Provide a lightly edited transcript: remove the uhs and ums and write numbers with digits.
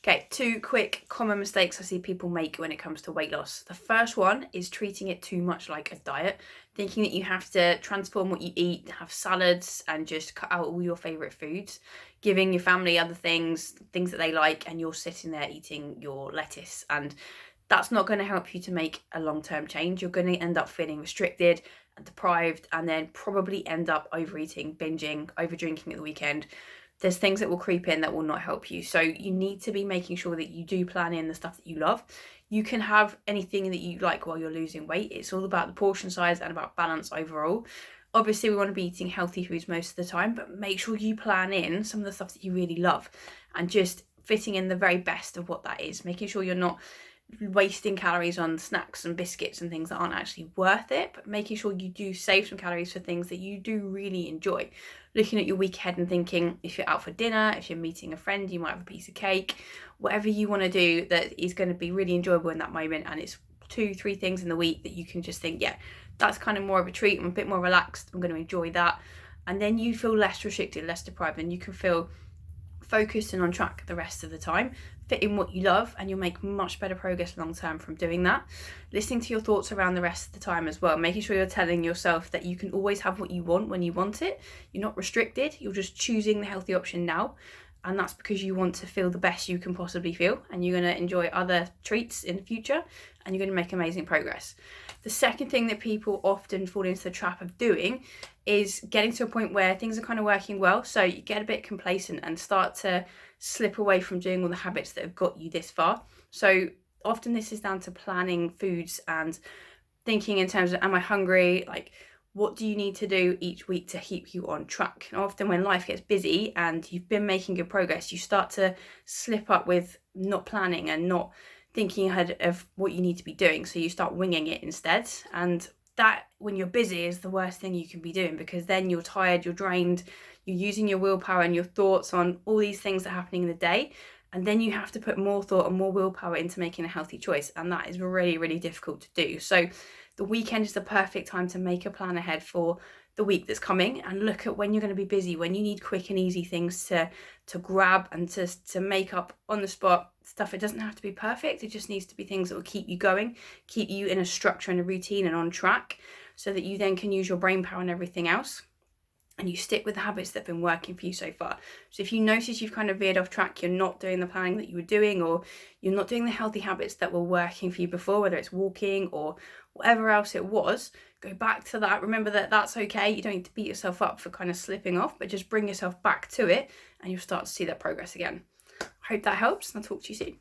Okay, two quick common mistakes I see people make when it comes to weight loss. The first one is treating it too much like a diet, thinking that you have to transform what you eat, have salads, and just cut out all your favorite foods, giving your family other things that they like, and you're sitting there eating your lettuce. And that's not going to help you to make a long-term change. You're going to end up feeling restricted and deprived, and then probably end up overeating, binging, over drinking at the weekend. There's things that will creep in that will not help you. So you need to be making sure that you do plan in the stuff that you love. You can have anything that you like while you're losing weight. It's all about the portion size and about balance overall. Obviously, we want to be eating healthy foods most of the time, but make sure you plan in some of the stuff that you really love and just fitting in the very best of what that is, making sure you're not wasting calories on snacks and biscuits and things that aren't actually worth it, but making sure you do save some calories for things that you do really enjoy. Looking at your week ahead and thinking, if you're out for dinner, if you're meeting a friend, you might have a piece of cake, whatever you want to do that is going to be really enjoyable in that moment, and it's 2-3 things in the week that you can just think, yeah, that's kind of more of a treat, I'm a bit more relaxed, I'm going to enjoy that. And then you feel less restricted, less deprived, and you can feel focused and on track the rest of the time. Fit in what you love, and you'll make much better progress long term from doing that. Listening to your thoughts around the rest of the time as well, making sure you're telling yourself that you can always have what you want when you want it. You're not restricted, you're just choosing the healthy option now, and that's because you want to feel the best you can possibly feel, and you're going to enjoy other treats in the future, and you're going to make amazing progress. The second thing that people often fall into the trap of doing is getting to a point where things are kind of working well, so you get a bit complacent and start to slip away from doing all the habits that have got you this far. So often this is down to planning foods and thinking in terms of, am I hungry? Like, what do you need to do each week to keep you on track? And often when life gets busy and you've been making good progress, you start to slip up with not planning and not thinking ahead of what you need to be doing. So you start winging it instead. And that, when you're busy, is the worst thing you can be doing, because then you're tired, you're drained, you're using your willpower and your thoughts on all these things that are happening in the day. And then you have to put more thought and more willpower into making a healthy choice. And that is really, really difficult to do. So the weekend is the perfect time to make a plan ahead for the week that's coming, and look at when you're going to be busy, when you need quick and easy things to grab and to make up on the spot stuff. It doesn't have to be perfect, it just needs to be things that will keep you going, keep you in a structure and a routine and on track, so that you then can use your brain power and everything else, and you stick with the habits that have been working for you so far. So if you notice you've kind of veered off track, you're not doing the planning that you were doing, or you're not doing the healthy habits that were working for you before, whether it's walking or whatever else it was, go back to that. Remember that that's okay. You don't need to beat yourself up for kind of slipping off, but just bring yourself back to it, and you'll start to see that progress again. I hope that helps, and I'll talk to you soon.